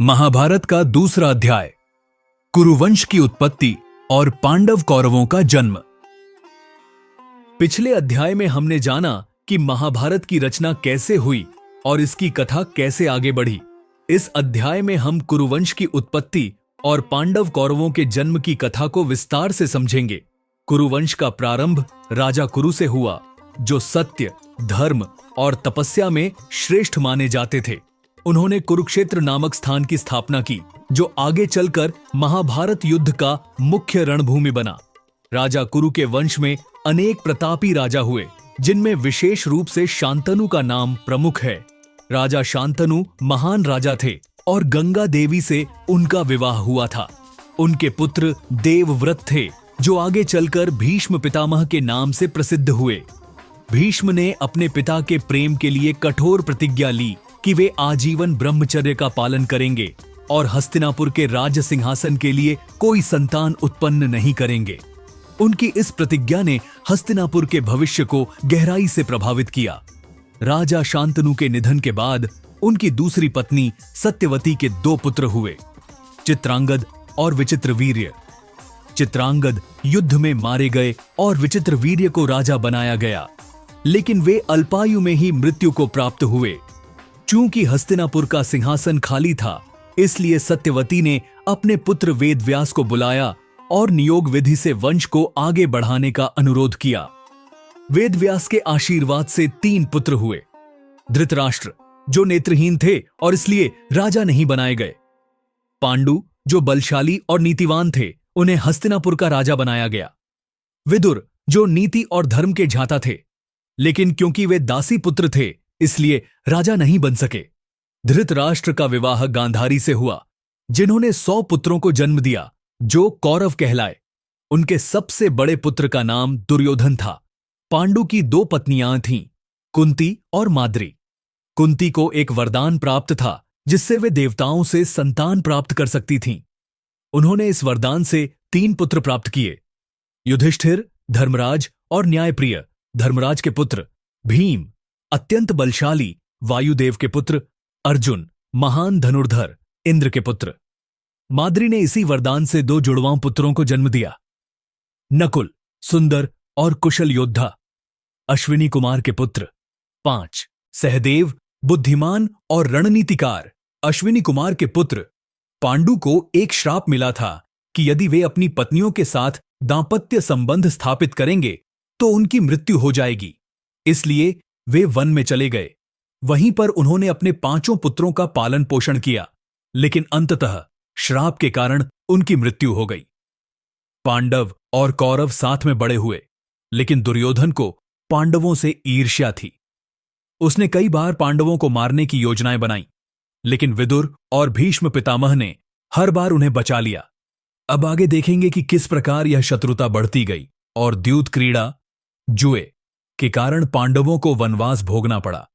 महाभारत का दूसरा अध्याय, कुरुवंश की उत्पत्ति और पांडव कौरवों का जन्म। पिछले अध्याय में हमने जाना कि महाभारत की रचना कैसे हुई और इसकी कथा कैसे आगे बढ़ी। इस अध्याय में हम कुरुवंश की उत्पत्ति और पांडव कौरवों के जन्म की कथा को विस्तार से समझेंगे। कुरुवंश का प्रारंभ राजा कुरु से हुआ, जो सत्य, धर्म और तपस्या में श्रेष्ठ माने जाते थे। उन्होंने कुरुक्षेत्र नामक स्थान की स्थापना की, जो आगे चलकर महाभारत युद्ध का मुख्य रणभूमि बना। राजा कुरु के वंश में अनेक प्रतापी राजा हुए, जिनमें विशेष रूप से शांतनु का नाम प्रमुख है। राजा शांतनु महान राजा थे और गंगा देवी से उनका विवाह हुआ था। उनके पुत्र देवव्रत थे, जो आगे चलकर भीष्म पितामह के नाम से प्रसिद्ध हुए। भीष्म ने अपने पिता के प्रेम के लिए कठोर प्रतिज्ञा ली कि वे आजीवन ब्रह्मचर्य का पालन करेंगे और हस्तिनापुर के राज सिंहासन के लिए कोई संतान उत्पन्न नहीं करेंगे। उनकी इस प्रतिज्ञा ने हस्तिनापुर के भविष्य को गहराई से प्रभावित किया। राजा शांतनु के निधन के बाद उनकी दूसरी पत्नी सत्यवती के दो पुत्र हुए, चित्रांगद और विचित्रवीर्य। चित्रांगद युद्ध में मारे गए और विचित्रवीर्य को राजा बनाया गया, लेकिन वे अल्पायु में ही मृत्यु को प्राप्त हुए। चूंकि हस्तिनापुर का सिंहासन खाली था, इसलिए सत्यवती ने अपने पुत्र वेदव्यास को बुलाया और नियोग विधि से वंश को आगे बढ़ाने का अनुरोध किया। वेदव्यास के आशीर्वाद से 3 पुत्र हुए। धृतराष्ट्र, जो नेत्रहीन थे और इसलिए राजा नहीं बनाए गए। पांडु, जो बलशाली और नीतिवान थे, उन्हें हस्तिनापुर का राजा बनाया गया। विदुर, जो नीति और धर्म के झाता थे, लेकिन क्योंकि वे दासी पुत्र थे, इसलिए राजा नहीं बन सके। धृतराष्ट्र का विवाह गांधारी से हुआ, जिन्होंने 100 पुत्रों को जन्म दिया, जो कौरव कहलाए। उनके सबसे बड़े पुत्र का नाम दुर्योधन था। पांडु की 2 पत्नियां थीं, कुंती और माद्री। कुंती को एक वरदान प्राप्त था, जिससे वे देवताओं से संतान प्राप्त कर सकती थीं। उन्होंने इस वरदान से 3 पुत्र प्राप्त किए, युधिष्ठिर, धर्मराज और न्यायप्रिय। धर्मराज के पुत्र भीम, अत्यंत बलशाली वायुदेव के पुत्र अर्जुन, महान धनुर्धर इंद्र के पुत्र। माद्री ने इसी वरदान से 2 जुड़वां पुत्रों को जन्म दिया, नकुल, सुंदर और कुशल योद्धा, अश्विनी कुमार के पुत्र। 5 सहदेव, बुद्धिमान और रणनीतिकार। अश्विनी कुमार के पुत्र। पांडु को एक श्राप मिला था कि यदि वे अपनी पत्नियों के साथ दांपत्य संबंध स्थापित करेंगे तो उनकी मृत्यु हो जाएगी, इसलिए वे वन में चले गए। वहीं पर उन्होंने अपने 5 पुत्रों का पालन पोषण किया, लेकिन अंततः श्राप के कारण उनकी मृत्यु हो गई। पांडव और कौरव साथ में बड़े हुए, लेकिन दुर्योधन को पांडवों से ईर्ष्या थी। उसने कई बार पांडवों को मारने की योजनाएं बनाई, लेकिन विदुर और भीष्म पितामह ने हर बार उन्हें बचा लिया। अब आगे देखेंगे कि किस प्रकार यह शत्रुता बढ़ती गई और द्यूत क्रीड़ा, जुए के कारण पांडवों को वनवास भोगना पड़ा।